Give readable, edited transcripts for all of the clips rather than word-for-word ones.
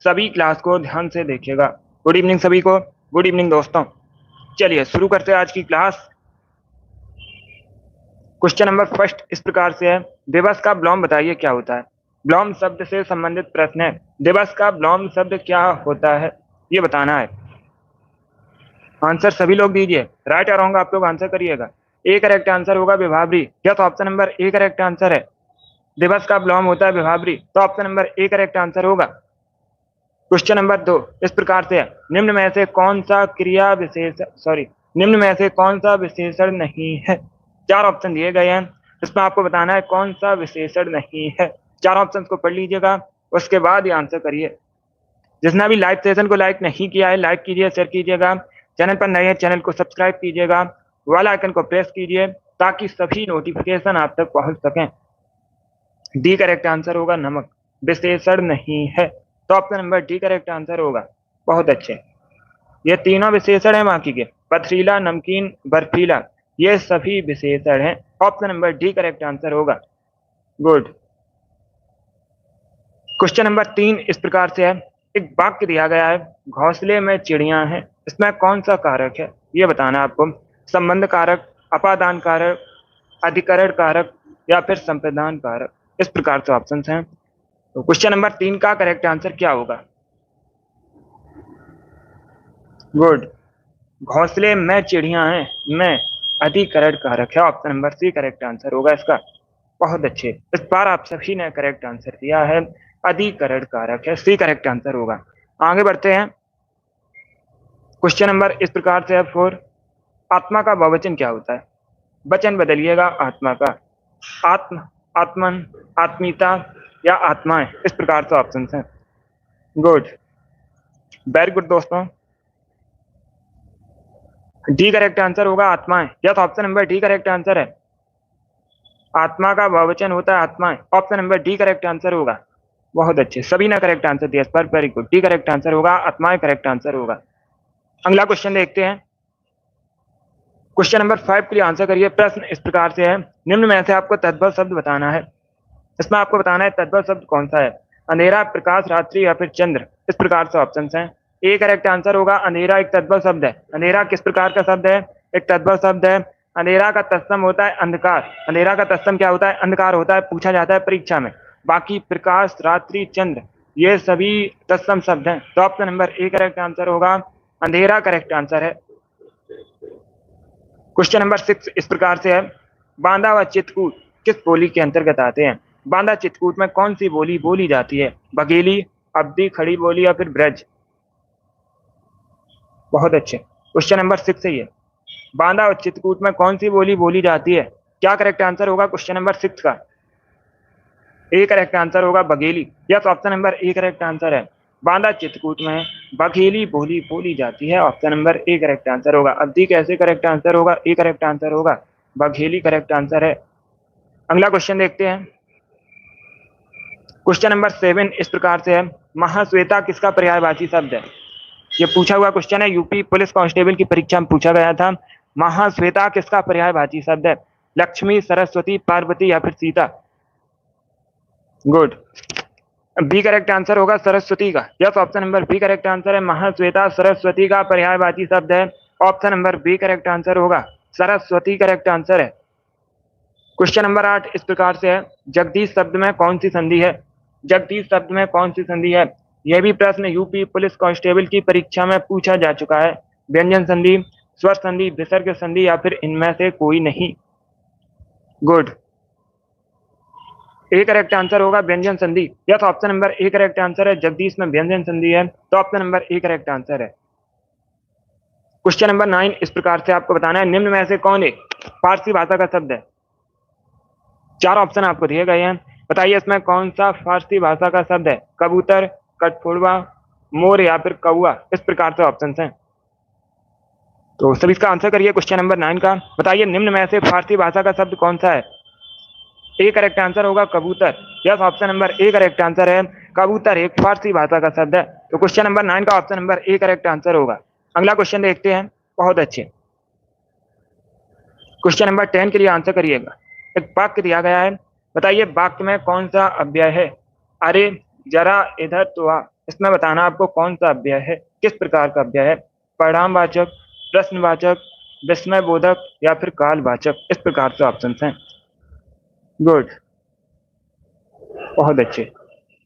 सभी क्लास को ध्यान से देखिएगा। गुड इवनिंग सभी को। गुड इवनिंग दोस्तों। चलिए शुरू करते हैं आज की क्लास। क्वेश्चन नंबर फर्स्ट इस प्रकार से है, दिवस का विलोम बताइए क्या होता है। विलोम शब्द से संबंधित प्रश्न है। दिवस का विलोम शब्द क्या होता है ये बताना है। आंसर सभी लोग दीजिए, राइट या रॉन्ग आप लोग आंसर करिएगा। ए करेक्ट आंसर होगा विभावरी। क्या तो option number A correct answer है। दिवस का विलोम होता है विभावरी, तो option number A correct answer होगा। क्वेश्चन नंबर 2 इस प्रकार से है, निम्न में से कौन सा क्रिया विशेषण निम्न में से कौन सा विशेषण नहीं है। चार ऑप्शन दिए गए हैं, इसमें आपको बताना है कौन सा विशेषण नहीं है। चार ऑप्शन को पढ़ लीजिएगा, उसके बाद ये आंसर करिए। जिसने भी लाइव सेशन को लाइक नहीं किया है लाइक कीजिए, शेयर कीजिएगा। चैनल पर नए हैं चैनल को सब्सक्राइब कीजिएगा, वाला आइकन को प्रेस कीजिए ताकि सभी नोटिफिकेशन आप तक पहुंच सकें। डी करेक्ट आंसर होगा नमक, विशेषण नहीं है, तो option number D correct answer होगा। बहुत अच्छे, ये तीनों विशेषण है बाकी के, पथरीला, नमकीन, बर्फीला, ये सभी विशेषण हैं। Option number D correct answer होगा। गुड। क्वेश्चन नंबर 3 इस प्रकार से है, एक वाक्य दिया गया है, घोंसले में चिड़ियां हैं, इसमें कौन सा कारक है ये बताना है आपको। संबंध कारक, अपादान कारक, अधिकरण कारक या फिर संप्रदान कारक, इस प्रकार से ऑप्शन हैं। तो क्वेश्चन नंबर 3 का करेक्ट आंसर क्या होगा। गुड, घोंसले में चिड़ियां हैं, में अधिकरण कारक है, option number C correct answer होगा इसका। बहुत अच्छे, इस बार आप सभी ने करेक्ट आंसर दिया है, अधिकरण कारक है, सी करेक्ट आंसर होगा। आगे बढ़ते हैं। क्वेश्चन नंबर इस प्रकार से है 4, आत्मा का बहुवचन क्या होता है। वचन बदलिएगा आत्मा का, आत्म, आत्मन, आत्मीयता या आत्माएं, इस प्रकार से ऑप्शन हैं। गुड, वेरी गुड दोस्तों। डी करेक्ट आंसर होगा आत्माएं। Yes, option number D correct answer है। आत्मा का बहुवचन होता है आत्माएं, option number D correct answer होगा। बहुत अच्छे, सभी ने करेक्ट आंसर दिया इस पर, very good. D correct answer होगा, आत्माएं करेक्ट आंसर होगा। अगला क्वेश्चन देखते हैं। क्वेश्चन नंबर 5 के लिए आंसर करिए। प्रश्न इस प्रकार से है, निम्न में से आपको तद्भव शब्द बताना है। इसमें आपको बताना है तद्भव शब्द कौन सा है। अंधेरा, प्रकाश, रात्रि या फिर चंद्र, इस प्रकार से ऑप्शन हैं। ए करेक्ट आंसर होगा, अंधेरा एक तद्भव शब्द है। अंधेरा किस प्रकार का शब्द है, एक तद्भव शब्द है। अंधेरा का तत्सम होता है अंधकार। अंधेरा का तत्सम क्या होता है, अंधकार होता है, पूछा जाता है परीक्षा में। बाकी प्रकाश, रात्रि, चंद्र, ये सभी तत्सम शब्द हैं, तो option number A correct answer होगा, अंधेरा करेक्ट आंसर है। क्वेश्चन नंबर 6 इस प्रकार से है, बांदा व चित्रकूट किस बोली के अंतर्गत आते हैं। बांदा चित्रकूट में कौन सी बोली बोली जाती है। बघेली, अवधी, खड़ी बोली या फिर ब्रज। बहुत अच्छे, क्वेश्चन नंबर 6 से है, बांदा और चित्रकूट में कौन सी बोली बोली जाती है। क्या करेक्ट आंसर होगा क्वेश्चन नंबर 6 का। ए करेक्ट आंसर होगा Bagheli. Yes, option number A correct answer है। बांदा चित्रकूट में बघेली बोली बोली जाती है, option number A correct answer होगा। अवधी कैसे करेक्ट आंसर होगा, ए करेक्ट आंसर होगा, बघेली करेक्ट आंसर है। अगला क्वेश्चन देखते हैं। क्वेश्चन नंबर 7 इस प्रकार से है, महाश्वेता किसका पर्यायवाची शब्द है। ये पूछा हुआ क्वेश्चन है, यूपी पुलिस कांस्टेबल की परीक्षा में पूछा गया था। महाश्वेता किसका पर्यायवाची शब्द है। लक्ष्मी, सरस्वती, पार्वती या फिर Sita. Good, B correct answer होगा सरस्वती का। Yes, option number B correct answer है। महाश्वेता सरस्वती का पर्यायवाची शब्द है, option number B correct answer होगा, सरस्वती करेक्ट आंसर है। क्वेश्चन नंबर 8 इस प्रकार से है, जगदीश शब्द में कौन सी संधि है। जगदीश शब्द में कौन सी संधि है, यह भी प्रश्न यूपी पुलिस कांस्टेबल की परीक्षा में पूछा जा चुका है। व्यंजन संधि, स्वर संधि, विसर्ग संधि या फिर इनमें से कोई नहीं। गुड, ए करेक्ट आंसर होगा व्यंजन संधि। Yes, option number A correct answer है। जगदीश में व्यंजन संधि है, तो option number A correct answer है। क्वेश्चन नंबर 9 इस प्रकार से आपको बताना है, निम्न में से कौन एक फारसी भाषा का शब्द है। चार ऑप्शन आपको दिए गए हैं, बताइए इसमें कौन सा फारसी भाषा का शब्द है। कबूतर, कठफोड़वा, मोर या फिर कौआ, इस प्रकार से ऑप्शन हैं। तो सभी इसका आंसर करिए क्वेश्चन नंबर 9 का। बताइए निम्न में से फारसी भाषा का शब्द कौन सा है। ए करेक्ट आंसर होगा कबूतर। Yes, option number A correct answer है। कबूतर एक फारसी भाषा का शब्द है, तो क्वेश्चन नंबर 9 का option number A correct answer होगा। अगला क्वेश्चन देखते हैं। बहुत अच्छे, क्वेश्चन नंबर 10 के लिए आंसर करिएगा। एक वाक्य दिया गया है, बताइए वाक्य में कौन सा अव्यय है। अरे, जरा, इधर, तो आ, इसमें बताना आपको कौन सा अव्यय है, किस प्रकार का अव्यय है, परिणामवाचक, प्रश्नवाचक, विस्मयबोधक या फिर कालवाचक। इस प्रकार से ऑप्शन हैं। गुड, बहुत अच्छे।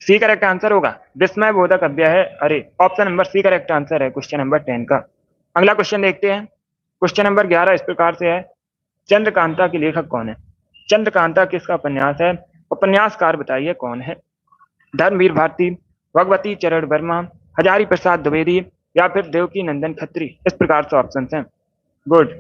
सी करेक्ट आंसर होगा विस्मय बोधक अव्यय है। अरे, option number C correct answer है क्वेश्चन नंबर 10 का। अगला क्वेश्चन देखते हैं। क्वेश्चन नंबर 11 इस प्रकार से है, चंद्रकांता के लेखक कौन है? चंद्रकांता किसका उपन्यास है? उपन्यासकार बताइए कौन है? धर्मवीर भारती, भगवती चरण वर्मा, हजारी प्रसाद द्विवेदी या फिर देवकी नंदन खत्री। इस प्रकार से ऑप्शन हैं। गुड,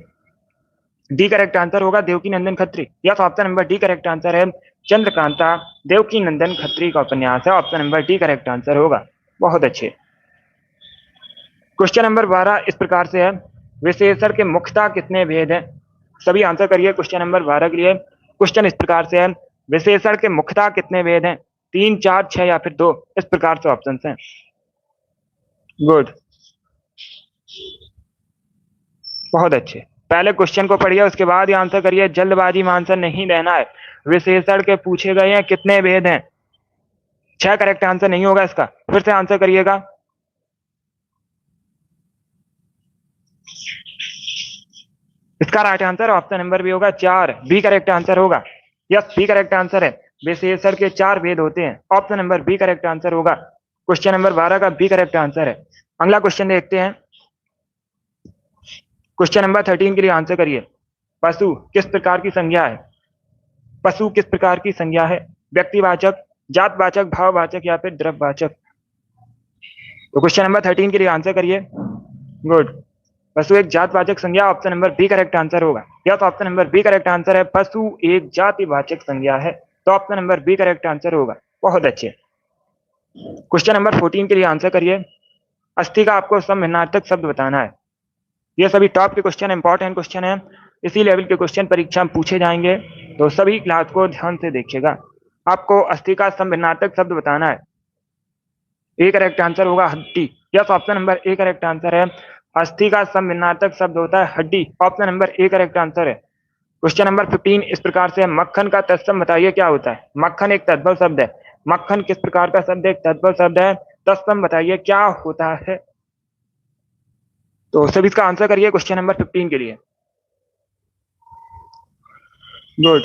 डी करेक्ट आंसर होगा Devaki Nandan Khatri. Yes, option number D correct answer है। चंद्रकांता देवकी नंदन खत्री का उपन्यास है। Option number D correct answer होगा। बहुत अच्छे। क्वेश्चन नंबर 12 इस प्रकार से है, विशेषण के मुख्यतः कितने भेद हैं? सभी आंसर करिए क्वेश्चन नंबर 12 के लिए। क्वेश्चन इस प्रकार से है, विशेषण के मुख्यतः कितने भेद हैं? 3, 4, 6 या फिर 2। इस प्रकार से ऑप्शन हैं। गुड, बहुत अच्छे। पहले क्वेश्चन को पढ़िए, उसके बाद ही आंसर करिए। जल्दबाजी में आंसर नहीं देना है। विशेषण के पूछे गए हैं कितने भेद हैं? 6 करेक्ट आंसर नहीं होगा इसका, फिर से आंसर करिएगा। इसका right answer option number B होगा 4, बी करेक्ट आंसर होगा। यस, बी करेक्ट आंसर है। विशेषण के 4 भेद होते हैं। Option number B correct answer होगा। क्वेश्चन नंबर 12 का बी करेक्ट आंसर है। अगला क्वेश्चन देखते हैं। क्वेश्चन नंबर 13 के लिए आंसर करिए। पशु किस प्रकार की संज्ञा है? पशु किस प्रकार की संज्ञा है? व्यक्तिवाचक, जातवाचक, भाववाचक या फिर द्रव्यवाचक। तो क्वेश्चन नंबर 13 के लिए आंसर करिए। गुड, पशु एक जातवाचक संज्ञा। Option number B correct answer होगा। Yes, option number B correct answer है। पशु एक जातिवाचक संज्ञा है, तो option number B correct answer होगा। बहुत अच्छे। क्वेश्चन नंबर 14 के लिए आंसर करिए। अस्थि का आपको समभिन्नार्थक शब्द बताना है। ये सभी टॉप के क्वेश्चन, इंपॉर्टेंट क्वेश्चन है। इसी लेवल के क्वेश्चन परीक्षा में पूछे जाएंगे, तो सभी क्लास को ध्यान से देखिएगा। आपको अस्थि का समभिन्नार्थक शब्द बताना है। ए करेक्ट आंसर होगा हड्डी। Yes, option number A correct answer है। अस्थि का समभिन्नार्थक शब्द होता है हड्डी। Option number A correct answer है। क्वेश्चन नंबर 15 इस प्रकार से है, मक्खन का तत्सम बताइए क्या होता है? मक्खन एक तद्भव शब्द है। मक्खन किस प्रकार का शब्द है? एक तद्भव शब्द है। तत्सम बताइए क्या होता है? तो सभी इसका आंसर करिए क्वेश्चन नंबर 15 के लिए। गुड,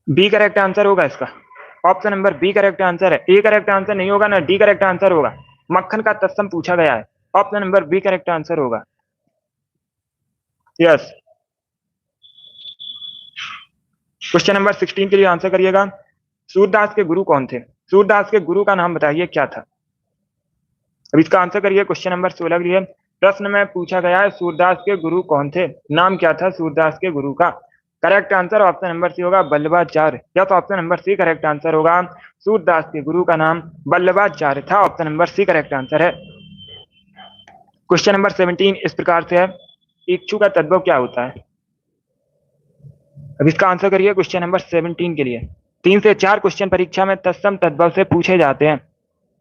बी करेक्ट आंसर होगा इसका। Option number B correct answer है। ए करेक्ट आंसर नहीं होगा ना डी करेक्ट आंसर होगा। मक्खन का तत्सम पूछा गया है। Option number B correct answer होगा। यस, क्वेश्चन नंबर 16 के लिए आंसर करिएगा। सूरदास के गुरु कौन थे? सूरदास के गुरु का नाम बताइए क्या था? अब इसका आंसर करिए क्वेश्चन नंबर 16 के लिए। प्रश्न में पूछा गया है सूरदास के गुरु कौन थे, नाम क्या था सूरदास के गुरु का? Correct answer option number C होगा वल्लभाचार्य। या तो option number C correct answer होगा। सूरदास के गुरु का नाम वल्लभाचार्य था। Option number C correct answer है। क्वेश्चन नंबर 17 इस प्रकार से है, इच्छु का तद्भव क्या होता है? अब इसका आंसर करिए क्वेश्चन नंबर 17 के लिए। 3 से 4 क्वेश्चन परीक्षा में तत्सम तद्भव से पूछे जाते हैं।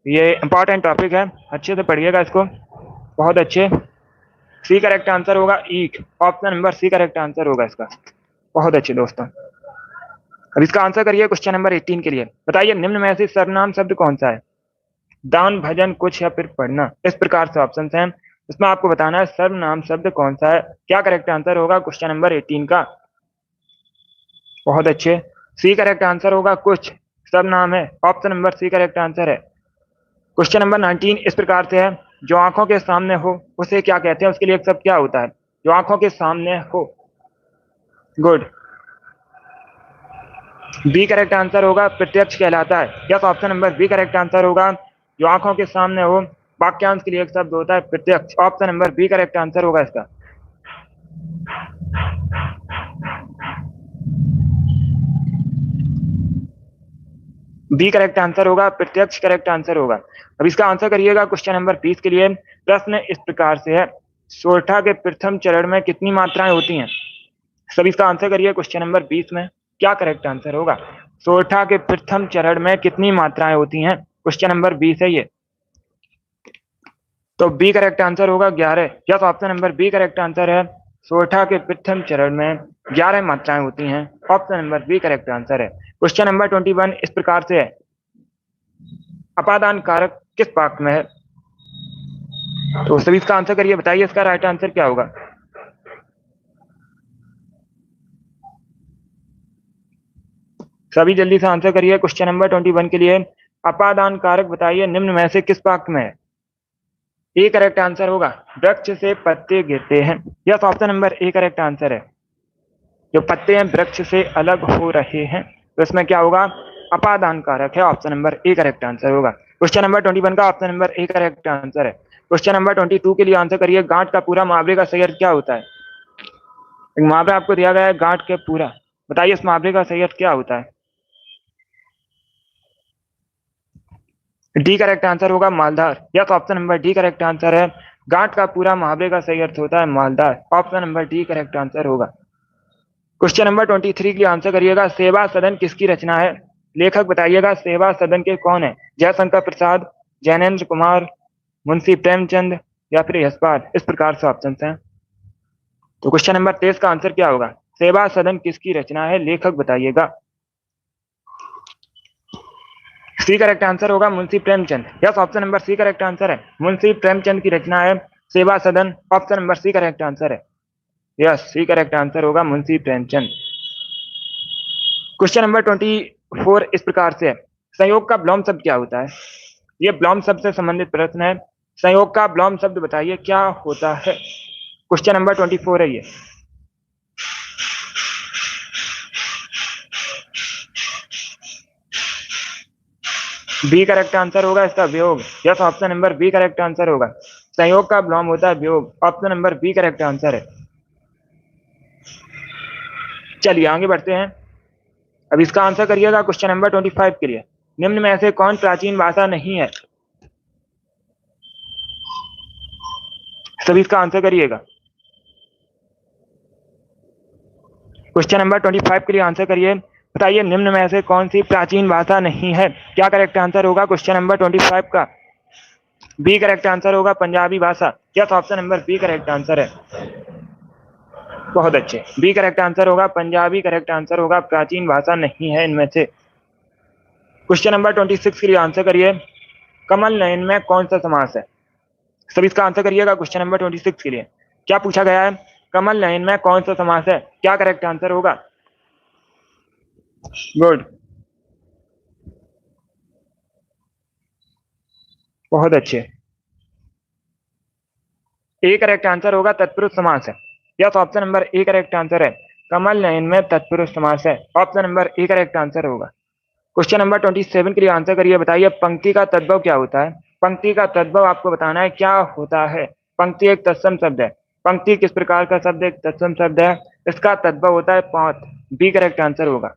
ये इंपॉर्टेंट टॉपिक है, अच्छे से पढ़िएगा इसको। बहुत अच्छे। सी करेक्ट आंसर होगा ईख। Option number C correct answer होगा इसका। बहुत अच्छे दोस्तों। अब इसका आंसर करिए क्वेश्चन नंबर 18 के लिए। बताइए निम्न में से सर्वनाम शब्द कौन सा है? दान, भजन, कुछ या फिर पढ़ना। इस प्रकार से ऑप्शन हैं। इसमें आपको बताना है सर्वनाम शब्द कौन सा है। क्या करेक्ट आंसर होगा क्वेश्चन नंबर 18 का? बहुत अच्छे। सी करेक्ट आंसर होगा कुछ सर्वनाम है। Option number C correct answer है। क्वेश्चन नंबर 19 इस प्रकार से है, जो आंखों के सामने हो उसे क्या कहते हैं? उसके लिए एक शब्द क्या होता है? जो आंखों के सामने हो। गुड, बी करेक्ट आंसर होगा प्रत्यक्ष कहलाता है। Yes, option number B correct answer होगा। जो आंखों के सामने हो, वाक्यांश के लिए एक शब्द होता है प्रत्यक्ष। Option number B correct answer होगा इसका। बी करेक्ट आंसर होगा, प्रत्यक्ष करेक्ट आंसर होगा। अब इसका आंसर करिएगा क्वेश्चन नंबर 20 के लिए। प्रश्न इस प्रकार से है, सोरठा के प्रथम चरण में कितनी मात्राएं होती हैं? सभी इसका आंसर करिए क्वेश्चन नंबर 20 में। क्या करेक्ट आंसर होगा? सोरठा के प्रथम चरण में कितनी मात्राएं होती हैं? क्वेश्चन नंबर 20 है ये। तो बी करेक्ट आंसर होगा 11। Yes, option number B correct answer है। सोरठा के प्रथम चरण में 11 मात्राएं होती हैं। Option number B correct answer है। क्वेश्चन नंबर 21 इस प्रकार से है, अपादान कारक किस वाक्य में है? तो सभी इसका आंसर करिए, बताइए इसका राइट आंसर क्या होगा। सभी जल्दी से आंसर करिए क्वेश्चन नंबर 21 के लिए। अपादान कारक बताइए निम्न में से किस वाक्य में है? ए करेक्ट आंसर होगा वृक्ष से पत्ते गिरते हैं। Yes, option number A correct answer है। जो पत्ते हैं वृक्ष से अलग हो रहे हैं, तो इसमें क्या होगा? अपादान कारक है। Option number A correct answer होगा। क्वेश्चन नंबर 21 का option number A correct answer है। क्वेश्चन नंबर 22 के लिए आंसर करिए, गांठ का पूरा मुहावरे का सही अर्थ क्या होता है? एक मुहावरा आपको दिया गया है, गांठ के पूरा, बताइए इस मुहावरे का सही अर्थ क्या होता है? डी करेक्ट आंसर होगा मालदार। Yes, option number D correct answer है। गांठ का पूरा मुहावरे का सही अर्थ होता है मालदार। Option number D correct answer होगा। क्वेश्चन नंबर 23 के लिए आंसर करिएगा, सेवा सदन किसकी रचना है? लेखक बताइएगा सेवा सदन के कौन है? जयशंकर प्रसाद, जैनेन्द्र कुमार, मुंशी प्रेमचंद या फिर यशपाल। इस प्रकार से ऑप्शन हैं। तो क्वेश्चन नंबर 23 का आंसर क्या होगा? सेवा सदन किसकी रचना है, लेखक बताइएगा। सी करेक्ट आंसर होगा Munshi Premchand. Yes, option number C correct answer है। मुंशी प्रेमचंद की रचना है Seva Sadan. Option number C correct answer है। यस, सी करेक्ट आंसर होगा मुंशी प्रेमचंद। क्वेश्चन नंबर 24 इस प्रकार से है, संयोग का विलोम शब्द क्या होता है? ये विलोम शब्द से संबंधित प्रश्न है। संयोग का विलोम शब्द बताइए क्या होता है? क्वेश्चन नंबर 24 है ये। बी करेक्ट आंसर होगा इसका वियोग। Yes, option number B correct answer होगा। संयोग का विलोम होता है वियोग। Option number B correct answer है। चलिए आगे बढ़ते हैं। अब इसका आंसर करिएगा क्वेश्चन नंबर 25 के लिए, निम्न में से कौन प्राचीन भाषा नहीं है? सभी इसका आंसर करिएगा। क्वेश्चन नंबर 25 के लिए आंसर करिए, बताइए निम्न में से कौन सी प्राचीन भाषा नहीं है? क्या करेक्ट आंसर होगा क्वेश्चन नंबर 25 का? बी करेक्ट आंसर होगा पंजाबी भाषा। Yes, option number B correct answer है। बहुत अच्छे, बी करेक्ट आंसर होगा पंजाबी करेक्ट आंसर होगा, प्राचीन भाषा नहीं है इनमें से। क्वेश्चन नंबर 26 के लिए आंसर करिए, कमल नयन में कौन सा समास है? सभी इसका आंसर करिएगा क्वेश्चन नंबर 26 के लिए। क्या पूछा गया है? कमल नयन में कौन सा समास है? क्या करेक्ट आंसर होगा? गुड, बहुत अच्छे। ए करेक्ट आंसर होगा तत्पुरुष समास है। Yes, option number A correct answer है। कमल नयन में तत्पुरुष समास है। Option number A correct answer होगा। क्वेश्चन नंबर 27 के लिए आंसर करिए, बताइए पंक्ति का तद्भव क्या होता है? पंक्ति का तद्भव आपको बताना है क्या होता है। पंक्ति एक तत्सम शब्द है। पंक्ति किस प्रकार का शब्द है? एक तत्सम शब्द है। इसका तद्भव होता है पौंत। बी करेक्ट आंसर होगा।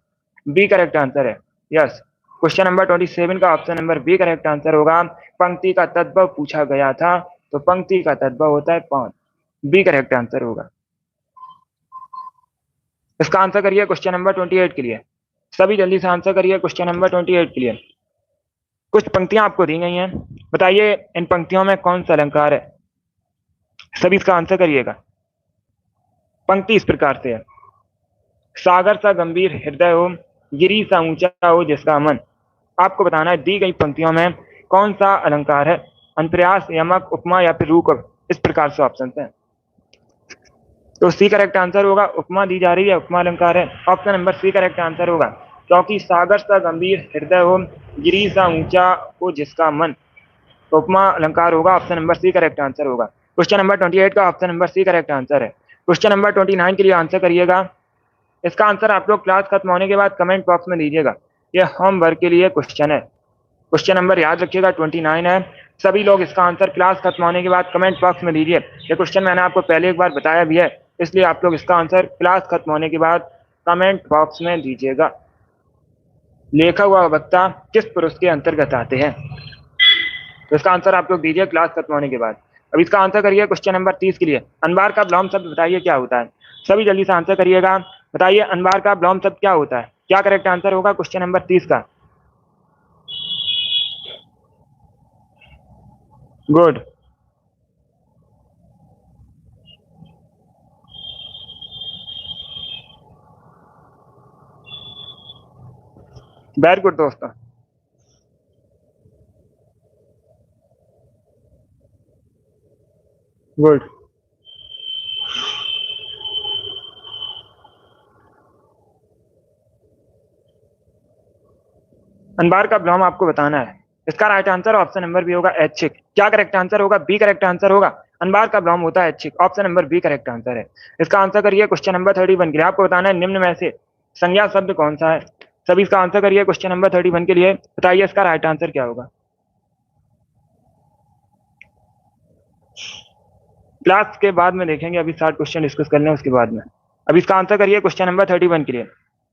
बी करेक्ट आंसर है। यस, क्वेश्चन नंबर 27 का option number B correct answer होगा। पंक्ति का तद्भव पूछा गया था, तो पंक्ति का तद्भव होता है पौंत। बी करेक्ट आंसर होगा। इसका आंसर करिए क्वेश्चन नंबर 28 के लिए। सभी जल्दी से आंसर करिए क्वेश्चन नंबर 28 के लिए। कुछ पंक्तियां आपको दी गई हैं, बताइए इन पंक्तियों में कौन सा अलंकार है? सभी इसका आंसर करिएगा। पंक्ति इस प्रकार से है, सागर सा गंभीर हृदय हो, गिरी सा ऊंचा हो जिसका मन। आपको बताना है दी गई पंक्तियों में कौन सा अलंकार है। अनुप्रास, यमक, उपमा या फिर रूपक। इस प्रकार से ऑप्शन है। तो सी करेक्ट आंसर होगा, उपमा दी जा रही है, उपमा अलंकार है। Option number C correct answer होगा, क्योंकि सागर सा गंभीर हृदय हो, गिरी सा ऊंचा हो जिसका मन, तो उपमा अलंकार होगा। Option number C correct answer होगा। क्वेश्चन नंबर 28 का option number C correct answer है। क्वेश्चन नंबर 29 के लिए आंसर करिएगा। इसका आंसर आप लोग क्लास खत्म होने के बाद कमेंट बॉक्स में दीजिएगा। यह होमवर्क के लिए क्वेश्चन है। क्वेश्चन नंबर याद रखिएगा 29 है। सभी लोग इसका आंसर क्लास खत्म होने के बाद कमेंट बॉक्स में दीजिए। यह क्वेश्चन मैंने आपको पहले एक बार बताया भी है, इसलिए आप लोग इसका आंसर क्लास खत्म होने के बाद कमेंट बॉक्स में दीजिएगा। लेखक व वक्ता किस पुरुष के अंतर्गत आते हैं? तो इसका आंसर आप लोग दीजिए क्लास खत्म होने के बाद। अब इसका आंसर करिए क्वेश्चन नंबर 30 के लिए, अनबार का विलोम शब्द बताइए क्या होता है? सभी जल्दी से आंसर करिएगा। बताइए अनबार का विलोम शब्द क्या होता है? क्या करेक्ट आंसर होगा क्वेश्चन नंबर 30 का? गुड, वेरी गुड दोस्तों। गुड। अनबार का विलोम आपको बताना है। इसका right answer option number B होगा ऐच्छिक। क्या करेक्ट आंसर होगा? बी करेक्ट आंसर होगा। अनबार का विलोम होता है ऐच्छिक। Option number B correct answer है। इसका आंसर करिए क्वेश्चन नंबर 31 के लिए। आपको बताना है निम्न में से संज्ञा शब्द कौन सा है। सभी इसका आंसर करिए क्वेश्चन नंबर 31 के लिए। बताइए इसका राइट आंसर क्या होगा। क्लास के बाद में देखेंगे, अभी 60 क्वेश्चन डिस्कस कर लें उसके बाद में। अभी इसका आंसर करिए क्वेश्चन नंबर 31 के लिए।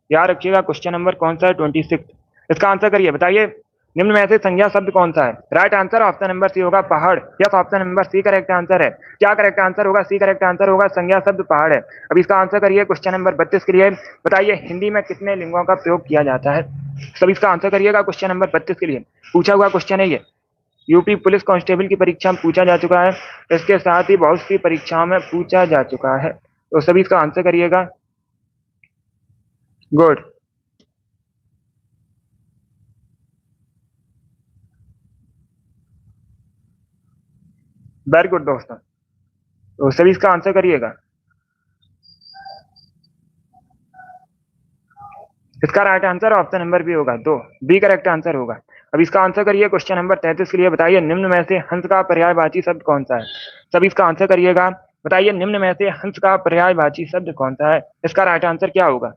याद रखिएगा क्वेश्चन नंबर कौन सा है? 26। इसका आंसर करिए। बताइए निम्न में से संज्ञा शब्द कौन सा है। Right answer option number C होगा पहाड़। Yes, option number C correct answer है। क्या करेक्ट आंसर होगा? सी करेक्ट आंसर होगा। संज्ञा शब्द पहाड़ है। अब इसका आंसर करिए क्वेश्चन नंबर 32 के लिए। बताइए हिंदी में कितने लिंगों का प्रयोग किया जाता है। सब इसका आंसर करिएगा क्वेश्चन नंबर 32 के लिए। पूछा हुआ क्वेश्चन है ये। यूपी पुलिस कांस्टेबल की परीक्षा में पूछा जा चुका है। इसके साथ ही बहुत सी परीक्षाओं में पूछा जा चुका है। तो सभी इसका आंसर करिएगा। गुड। वेरी गुड दोस्तों। तो सभी इसका आंसर करिएगा। इसका right answer option number B होगा 2। बी करेक्ट आंसर होगा। अब इसका आंसर करिए क्वेश्चन नंबर 33 के लिए। बताइए निम्न में से हंस का पर्यायवाची शब्द कौन सा है। सभी इसका आंसर करिएगा। बताइए निम्न में से हंस का पर्यायवाची शब्द कौन सा है। इसका राइट आंसर क्या होगा।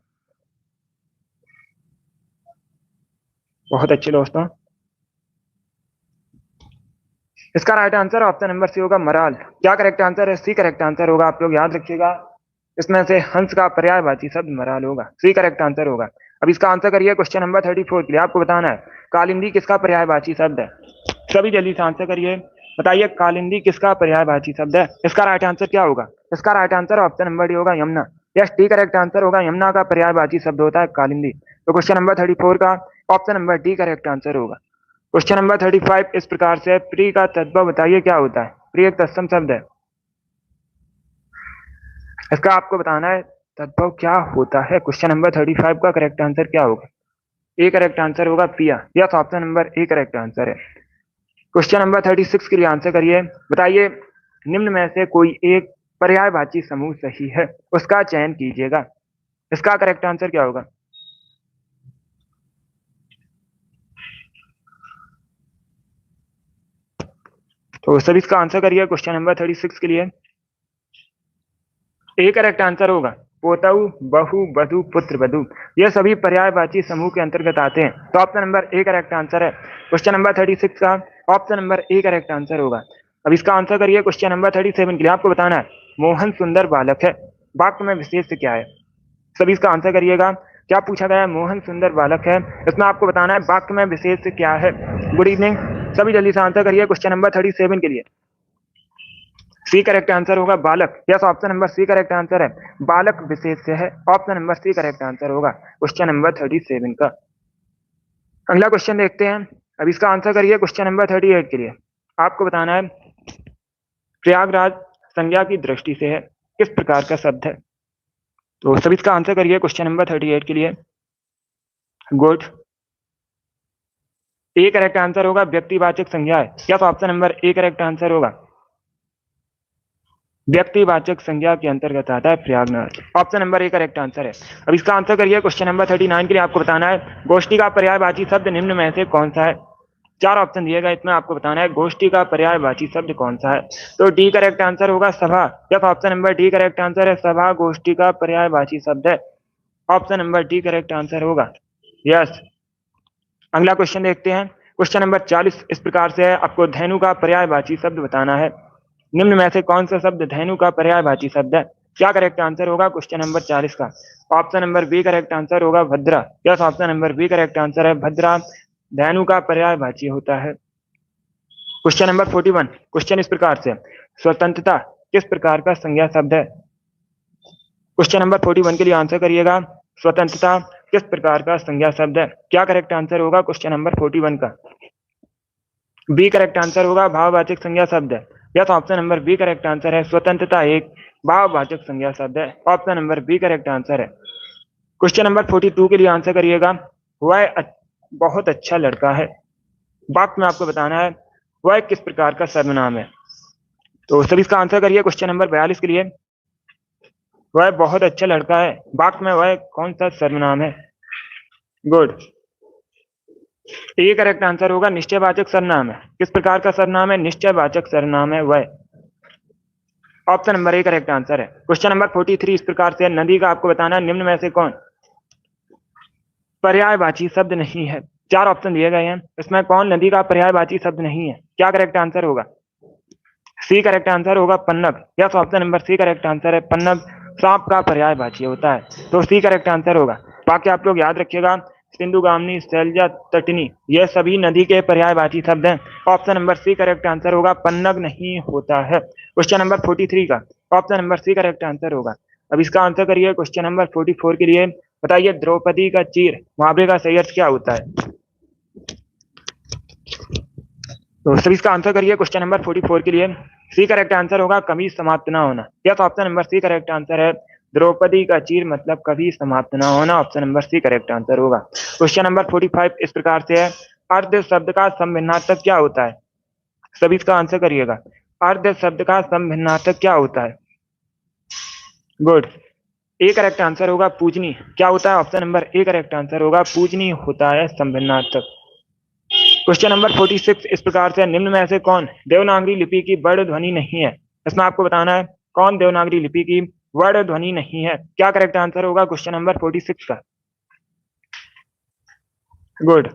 बहुत अच्छे दोस्तों। इसका right answer option number C होगा मराल। क्या करेक्ट आंसर है? सी करेक्ट आंसर होगा। आप लोग याद रखिएगा, इसमें से हंस का पर्यायवाची शब्द मराल होगा। सी करेक्ट आंसर होगा। अब इसका आंसर करिए क्वेश्चन नंबर 34 के लिए। आपको बताना है कालिंदी किसका पर्यायवाची शब्द है। सभी जल्दी से आंसर करिए। बताइए कालिंदी किसका पर्यायवाची शब्द है। इसका राइट आंसर क्या होगा। इसका right answer option number D होगा Yamuna. Yes, D correct answer होगा। यमुना का पर्यायवाची शब्द होता है कालिंदी। तो क्वेश्चन नंबर 34 का option number D correct answer होगा। क्वेश्चन नंबर 35 इस प्रकार से है, प्री का तत्व बताइए क्या होता है। प्री एक तत्सम शब्द है। इसका आपको बताना है तद्भव क्या होता है। क्वेश्चन नंबर 35 का करेक्ट आंसर क्या होगा। ए करेक्ट आंसर होगा पिया। Yes, option number A correct answer है। क्वेश्चन नंबर 36 के लिए आंसर करिए। बताइए निम्न में से कोई एक पर्यायवाची समूह सही है, उसका चयन कीजिएगा। इसका करेक्ट आंसर क्या होगा। तो सभी इसका आंसर करिए क्वेश्चन नंबर 36 के लिए। ए करेक्ट आंसर होगा पोतऊ, बहु, बधु, पुत्र, वधु। ये सभी पर्यायवाची समूह के अंतर्गत आते हैं। तो option number A correct answer है। क्वेश्चन नंबर 36 का option number A correct answer होगा। अब इसका आंसर करिए क्वेश्चन नंबर 37 के लिए। आपको बताना है मोहन सुंदर बालक है, वाक्य में विशेष क्या है। सभी इसका आंसर करिएगा। क्या पूछा गया है? मोहन सुंदर बालक है। इसमें आपको बताना है वाक्य में विशेष क्या है। Good evening. सभी जल्दी से आंसर करिए क्वेश्चन नंबर 37 के लिए। सी करेक्ट आंसर होगा बालक। Yes, option number C correct answer है। बालक विशेष्य है। Option number C correct answer होगा क्वेश्चन नंबर 37 का। अगला क्वेश्चन देखते हैं। अब इसका आंसर करिए क्वेश्चन नंबर 38 के लिए। आपको बताना है प्रयागराज संज्ञा की दृष्टि से है किस प्रकार का शब्द है। तो सभी इसका आंसर करिए क्वेश्चन नंबर 38 के लिए। गुड। ए करेक्ट आंसर होगा व्यक्तिवाचक संज्ञा है। Yes, option number A correct answer होगा। व्यक्तिवाचक संज्ञा के अंतर्गत आता है Prayagraj. Option number A correct answer है। अब इसका आंसर करिए क्वेश्चन नंबर 39 के लिए। आपको बताना है गोष्ठी का पर्यायवाची शब्द निम्न में से कौन सा है। चार ऑप्शन दिएगा, इसमें आपको बताना है गोष्ठी का पर्यायवाची शब्द कौन सा है। तो डी करेक्ट आंसर होगा सभा। जब option number D correct answer है। सभा गोष्ठी का पर्यायवाची शब्द है। Option number D correct answer होगा। यस। अगला क्वेश्चन देखते हैं। क्वेश्चन नंबर 40 इस प्रकार से है, आपको धेनु का पर्यायवाची शब्द बताना है। निम्न में से कौन सा शब्द धेनु का पर्यायवाची शब्द है। क्या करेक्ट आंसर होगा क्वेश्चन नंबर 40 का। Option number B correct answer होगा भद्रा। Yes, option number B correct answer है। भद्रा धेनु का पर्यायवाची होता है। क्वेश्चन नंबर 41 क्वेश्चन इस प्रकार से, स्वतंत्रता किस प्रकार का संज्ञा शब्द है। क्वेश्चन नंबर 41 के लिए आंसर करिएगा। स्वतंत्रता किस प्रकार का संज्ञा शब्द है। क्या करेक्ट आंसर होगा क्वेश्चन नंबर 41 का। बी करेक्ट आंसर होगा भाववाचक संज्ञा शब्द है। Yes, option number B correct answer है। स्वतंत्रता एक भाववाचक संज्ञा शब्द है। Option number B correct answer है। क्वेश्चन नंबर 42 के लिए आंसर करिएगा। वह बहुत अच्छा लड़का है, वाक्य में आपको बताना है वह किस प्रकार का सर्वनाम है। तो सभी इसका आंसर करिए क्वेश्चन नंबर 42 के लिए। वह बहुत अच्छा लड़का है, वाक्य में वह कौन सा सर्वनाम है? गुड। ये करेक्ट आंसर होगा निश्चयवाचक सर्वनाम है। किस प्रकार का सर्वनाम है? निश्चयवाचक सर्वनाम है वह। Option number A correct answer है। क्वेश्चन नंबर 43 इस प्रकार से, नदी का आपको बताना है निम्न में से कौन पर्यायवाची शब्द नहीं है। चार ऑप्शन दिए गए हैं, इसमें कौन नदी का पर्यायवाची शब्द नहीं है? क्या करेक्ट आंसर होगा? सी करेक्ट आंसर होगा पन्नग। Yes, option number C correct answer है। पन्नग सांप का पर्यायवाची होता है, तो सी करेक्ट आंसर होगा। बाकी आप लोग याद रखिएगा, सिंधु गामनी, सैलजा, तटनी, ये सभी नदी के पर्यायवाची शब्द हैं। Option number C correct answer होगा, पन्नग नहीं होता है। क्वेश्चन नंबर 43 का option number C correct answer होगा। अब इसका आंसर करिए क्वेश्चन नंबर 44 के लिए। बताइए द्रौपदी का चीर मुहावरे का सही अर्थ क्या होता है? तो सभी इसका आंसर करिए क्वेश्चन नंबर 44 के लिए। सी करेक्ट आंसर होगा कभी समाप्त ना होना। Yes, option number C correct answer है। द्रौपदी का चीर मतलब कभी समाप्त ना होना। Option number C correct answer होगा। क्वेश्चन नंबर 45 इस प्रकार से है, अर्ध शब्द का समभिन्नार्थक क्या होता है? सभी इसका आंसर करिएगा। अर्ध शब्द का समभिन्नार्थक क्या होता है? गुड। ए करेक्ट आंसर होगा पूजनी। क्या होता है? Option number A correct answer होगा पूजनी होता है समभिन्नार्थक। क्वेश्चन नंबर 46 इस प्रकार से, निम्न में से कौन देवनागरी लिपि की वर्ण ध्वनि नहीं है? इसमें आपको बताना है कौन देवनागरी लिपि की वर्ण ध्वनि नहीं है। क्या करेक्ट आंसर होगा क्वेश्चन नंबर 46 का? गुड।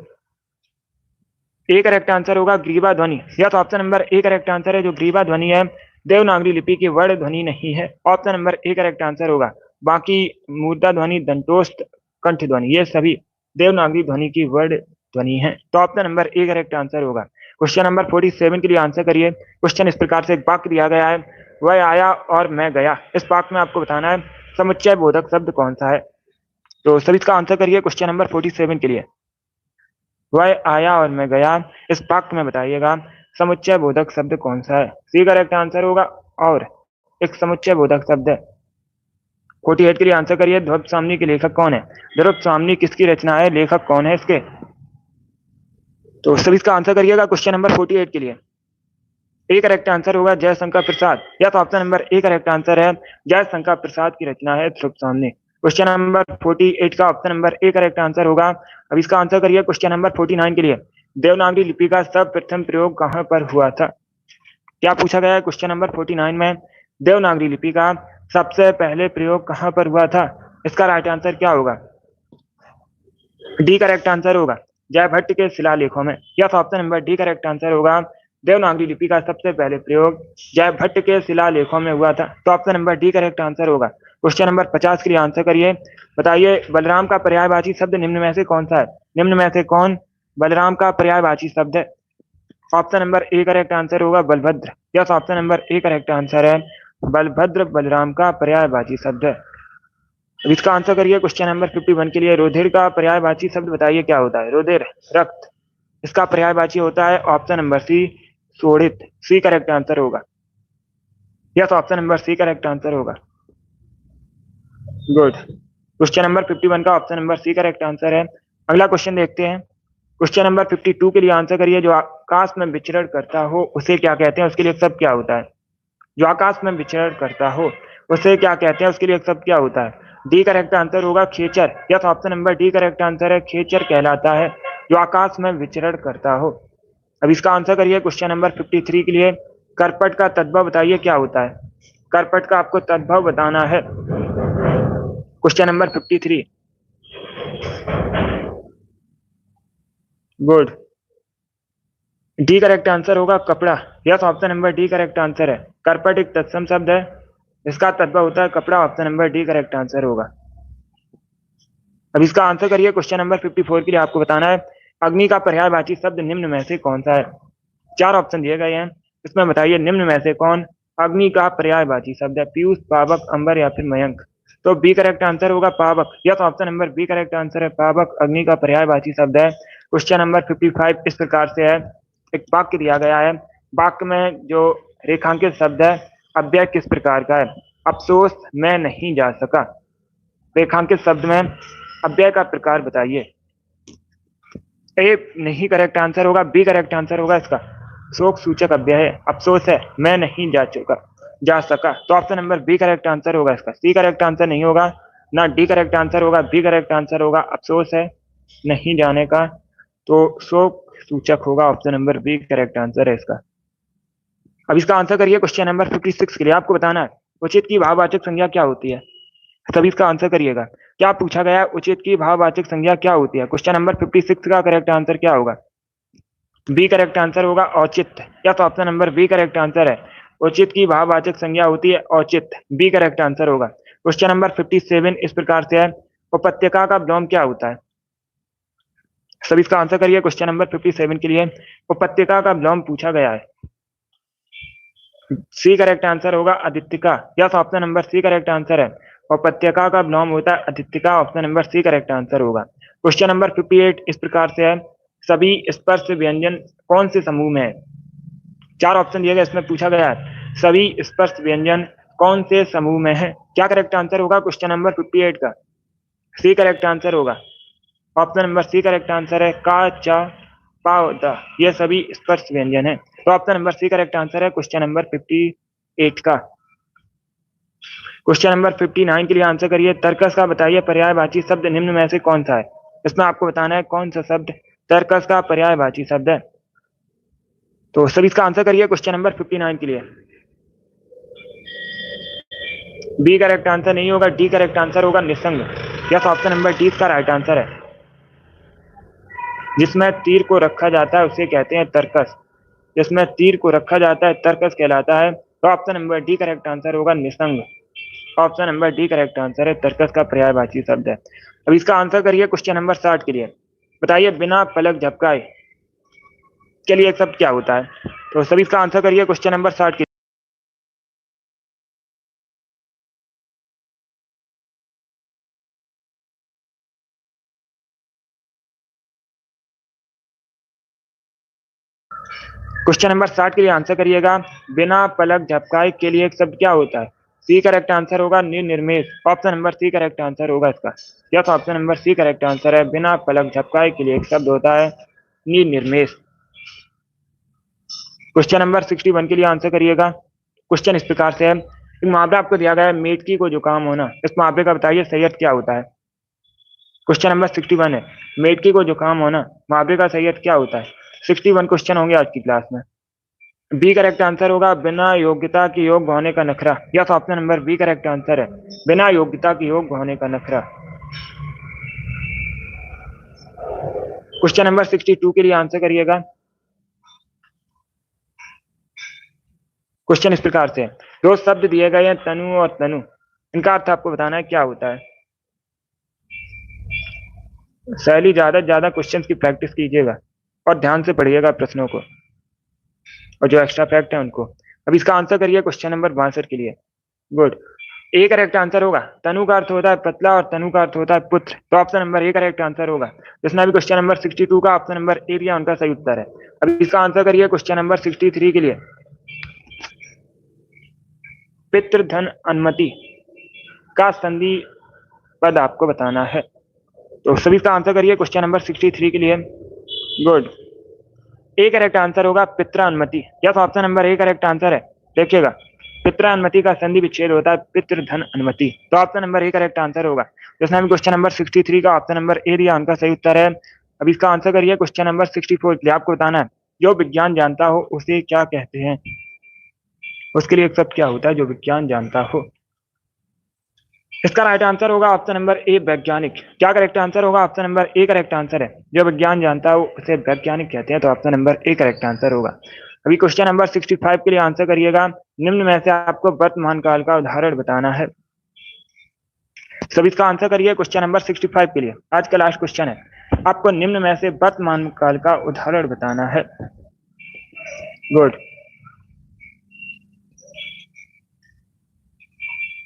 ए करेक्ट आंसर होगा ग्रीवा ध्वनि। Yes, option number A correct answer है। जो ग्रीवा ध्वनि है देवनागरी लिपि की वर्ण ध्वनि नहीं है। Option number A correct answer होगा। बाकी मूर्धा ध्वनि, दंतोस्त, कंठ ध्वनि ये सभी देवनागरी ध्वनि की वर्ण ध्वनि है, तो option number A correct answer होगा। क्वेश्चन नंबर 47 के लिए आंसर करिए। क्वेश्चन इस प्रकार से, एक वाक्य दिया गया है, वह आया और मैं गया। इस वाक्य में आपको बताना है समुच्चय बोधक शब्द कौन सा है। तो सभी इसका आंसर करिए क्वेश्चन नंबर 47 के लिए। वह आया और मैं गया, इस वाक्य में बताइएगा समुच्चय बोधक शब्द कौन सा है। सी करेक्ट आंसर होगा और एक समुच्चय बोधक शब्द है। 48 के लिए आंसर करिए। ध्रुव स्वामी के लेखक कौन है? ध्रुव स्वामी किसकी रचना है? लेखक कौन है इसके? तो सभी इसका आंसर करिएगा क्वेश्चन नंबर 48 के लिए। ए करेक्ट आंसर होगा जयशंकर प्रसाद। या तो option number A correct answer है। जयशंकर प्रसाद की रचना है ध्रुव स्वामी। क्वेश्चन नंबर 48 का option number A correct answer होगा। अब इसका आंसर करिए क्वेश्चन नंबर 49 के लिए। देवनागरी लिपि का सर्वप्रथम प्रयोग कहां पर हुआ था? क्या पूछा गया है क्वेश्चन नंबर 49 में? देवनागरी लिपि का सबसे पहले प्रयोग कहां पर हुआ था? इसका राइट आंसर क्या होगा? डी करेक्ट आंसर होगा जयभट्ट के शिलालेखों में। Yes, option number D correct answer होगा। देवनागरी लिपि का सबसे पहले प्रयोग जयभट्ट के शिलालेखों में हुआ था, तो option number D correct answer होगा। क्वेश्चन नंबर 50 के लिए आंसर करिए। बताइए बलराम का पर्यायवाची शब्द निम्न में से कौन सा है? निम्न में से कौन बलराम का पर्यायवाची शब्द है? Option number A correct answer होगा Balbhadra. Yes, option number A correct answer है। बलभद्र बलराम का पर्यायवाची शब्द है। अब इसका आंसर करिए क्वेश्चन नंबर 51 के लिए। रुधिर का पर्यायवाची शब्द बताइए क्या होता है? रुधिर रक्त, इसका पर्यायवाची होता है ऑप्शन नंबर सी शोणित। सी करेक्ट आंसर होगा। Yes, option number C correct answer होगा। गुड। क्वेश्चन नंबर 51 का option number C correct answer है। अगला क्वेश्चन देखते हैं। क्वेश्चन नंबर 52 के लिए आंसर करिए। जो आकाश में विचरण करता हो उसे क्या कहते हैं? उसके लिए शब्द क्या होता है? जो आकाश में विचरण करता हो उसे क्या कहते हैं? उसके लिए शब्द क्या होता है? डी करेक्ट आंसर होगा खेचर। Yes, option number D correct answer है। खेचर कहलाता है जो आकाश में विचरण करता हो। अब इसका आंसर करिए क्वेश्चन नंबर 53 के लिए। करपट का तद्भव बताइए क्या होता है? करपट का आपको तद्भव बताना है। Question number 53। Good. D correct answer होगा कपड़ा। Yes, option number D correct answer है। करपट एक तत्सम शब्द है, इसका तद्भव होता है कपड़ा। Option number D correct answer होगा। अब इसका आंसर करिए क्वेश्चन नंबर 54 के लिए। आपको बताना है अग्नि का पर्यायवाची शब्द निम्न में से कौन सा है? चार ऑप्शन दिए गए हैं, इसमें बताइए निम्न में से कौन अग्नि का पर्यायवाची शब्द है? पीयूष, पावक, अंबर या फिर मयंक? तो बी करेक्ट आंसर होगा पावक। Yes, option number B correct answer है। पावक अग्नि का पर्यायवाची शब्द है। क्वेश्चन नंबर 55 इस प्रकार से है। एक वाक्य दिया गया है, वाक्य में जो रेखांकित शब्द है अव्यय किस प्रकार का है? अफसोस मैं नहीं जा सका। रेखांकित शब्द में अव्यय का प्रकार बताइए। ए नहीं करेक्ट आंसर होगा, बी करेक्ट आंसर होगा इसका। शोक सूचक अव्यय है, अफसोस है, मैं नहीं जा सका। तो option number B correct answer होगा इसका। सी करेक्ट आंसर नहीं होगा, ना डी करेक्ट आंसर होगा, बी करेक्ट आंसर होगा, अफसोस है नहीं जाने का। तो शोक सूचक होगा, option number B correct answer है इसका। अब इसका आंसर करिए क्वेश्चन नंबर 56 के लिए। आपको बताना है उचित की भाववाचक संज्ञा क्या होती है। सभी इसका आंसर करिएगा। क्या पूछा गया है, उचित की भाववाचक संज्ञा क्या होती है। क्वेश्चन नंबर 56 का करेक्ट आंसर क्या होगा। बी करेक्ट आंसर होगा औचित्य। या तो option number B correct answer है। उचित की भाववाचक संज्ञा होती है औचित्य, बी करेक्ट आंसर होगा। क्वेश्चन नंबर 57 इस प्रकार से है, उपत्यका का विलोम क्या होता है। सभी इसका आंसर करिए क्वेश्चन नंबर 57 के लिए। उपत्यका का विलोम पूछा गया है। सी करेक्ट आंसर होगा आदित्यका। Yes, option number C correct answer है। उपत्यका का विलोम होता है आदित्यका, option number C correct answer होगा। क्वेश्चन नंबर 58 इस प्रकार से है, सभी स्पर्श व्यंजन कौन से समूह में है। चार ऑप्शन दिए गए, इसमें पूछा गया है सभी स्पर्श व्यंजन कौन से समूह में है। क्या करेक्ट आंसर होगा क्वेश्चन नंबर 58 का। सी करेक्ट आंसर होगा, option number C correct answer है। का, चा, पा, द, ये सभी स्पर्श व्यंजन है। तो option number C correct answer है क्वेश्चन नंबर 58 का। क्वेश्चन नंबर 59 के लिए आंसर करिए। तर्कस का बताइए पर्यायवाची शब्द निम्न में से कौन सा है। इसमें आपको बताना है कौन सा शब्द तर्कस का पर्यायवाची शब्द है। तो सभी इसका आंसर करिए क्वेश्चन नंबर 59 के लिए। बी करेक्ट आंसर नहीं होगा, डी करेक्ट आंसर होगा निसंग। यस, ऑप्शन नंबर डी इसका राइट आंसर है। जिसमें तीर को रखा जाता है उसे कहते हैं तर्कस। जिसमें तीर को रखा जाता है तर्कस कहलाता है। तो option number D correct answer होगा निसंग। Option number D correct answer है, तर्कस का पर्यायवाची शब्द है। अब इसका आंसर करिए क्वेश्चन नंबर 60 के लिए। बताइए बिना पलक झपकाए के लिए एक शब्द क्या होता है। तो सभी इसका आंसर करिए क्वेश्चन नंबर 60 के। क्वेश्चन नंबर 60 के लिए आंसर करिएगा। बिना पलक झपकाए के लिए एक शब्द क्या होता है। सी करेक्ट आंसर होगा निर्निमेष। Option number C correct answer होगा इसका। Yes, option number C correct answer है। बिना पलक झपकाए के लिए एक शब्द होता है निर्निमेष। क्वेश्चन नंबर 61 के लिए आंसर करिएगा। क्वेश्चन इस प्रकार से है, एक मुहावरा आपको दिया गया है, मेटकी को जुकाम होना। इस मुहावरे का बताइए सही अर्थ क्या होता है। क्वेश्चन नंबर 61 है, मेटकी को जुकाम होना, मुहावरे का सही अर्थ क्या होता है। 61 क्वेश्चन होंगे आज की क्लास में। बी करेक्ट आंसर होगा बिना योग्यता के योग्य होने का नखरा। Yes, option number B correct answer है। बिना योग्यता के योग्य होने का नखरा। क्वेश्चन नंबर 62 के लिए आंसर करिएगा। क्वेश्चन इस प्रकार से, दो शब्द दिए गए हैं तनु और तनु, इनका अर्थ आपको बताना है क्या होता है। शैली ज्यादा क्वेश्चन की प्रैक्टिस कीजिएगा और ध्यान से पढ़िएगा प्रश्नों को और जो एक्स्ट्रा फैक्ट है उनको। अब इसका आंसर करिए क्वेश्चन नंबर 62 के लिए। गुड। ए करेक्ट आंसर होगा, तनु का अर्थ होता है पतला और तनु का अर्थ होता है पुत्र। तो option number A correct answer होगा। जिसने भी क्वेश्चन नंबर 62 का ऑप्शन नंबर ए दिया उनका सही उत्तर है। अब इसका आंसर करिए क्वेश्चन नंबर 63 के लिए। पितृधन अनुमति का संधि पद आपको बताना है। तो सभी इसका आंसर करिए क्वेश्चन नंबर 63 के लिए। गुड। ए करेक्ट आंसर होगा पितृ अनुमति। Yes, option number A correct answer है। देखिएगा, पितृ अनुमति का संधि विच्छेद होता है पितृधन अनुमति। तो option number A correct answer होगा। जिसने भी क्वेश्चन नंबर 63 का ऑप्शन नंबर ए दिया उनका सही उत्तर है। अब इसका आंसर करिए क्वेश्चन नंबर 64 के लिए। आपको बताना है जो विज्ञान जानता हो उसे क्या कहते हैं। उसके लिए एक शब्द क्या होता है जो विज्ञान जानता हो। इसका राइट आंसर होगा ऑप्शन नंबर ए वैज्ञानिक। क्या करेक्ट आंसर होगा, option number A correct answer है। जो विज्ञान जानता हो उसे वैज्ञानिक कहते हैं। तो option number A correct answer होगा। अभी क्वेश्चन नंबर 65 के लिए आंसर करिएगा। निम्न में से आपको वर्तमान काल का उदाहरण बताना है। सभी इसका आंसर करिए क्वेश्चन नंबर 65 के लिए। आज का लास्ट क्वेश्चन है, आपको निम्न में से वर्तमान काल का उदाहरण बताना है। गुड।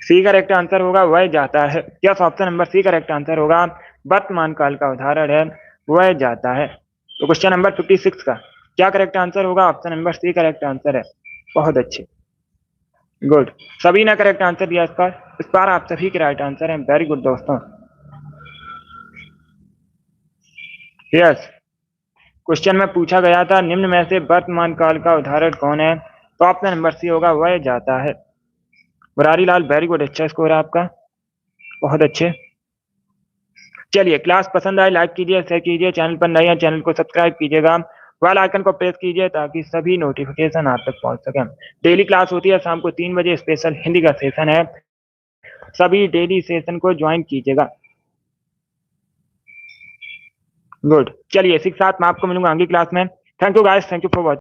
सी करेक्ट आंसर होगा वह जाता है। Yes, option number C correct answer होगा। वर्तमान काल का उदाहरण है वह जाता है। तो क्वेश्चन नंबर 56 का क्या करेक्ट आंसर होगा, option number C correct answer है। बहुत अच्छे, गुड। सभी ने करेक्ट आंसर दिया इस बार आप सभी के राइट आंसर हैं। वेरी गुड दोस्तों। यस, क्वेश्चन में पूछा गया था निम्न में से वर्तमान काल का उदाहरण कौन है, तो ऑप्शन नंबर सी होगा वह जाता है। मुरारी लाल वेरी गुड, अच्छा स्कोर है आपका, बहुत अच्छे। चलिए, क्लास पसंद आए लाइक कीजिए, शेयर कीजिए, चैनल पर नए हैं चैनल को सब्सक्राइब कीजिएगा, बेल आइकन को प्रेस कीजिए ताकि सभी नोटिफिकेशन आप तक पहुंच सके। डेली क्लास होती है शाम को 3 बजे, स्पेशल हिंदी का सेशन है, सभी डेली सेशन को ज्वाइन कीजिएगा। गुड, चलिए इसी के साथ मैं आपको मिलूंगा अगली क्लास में। Thank you guys, thank you for watching.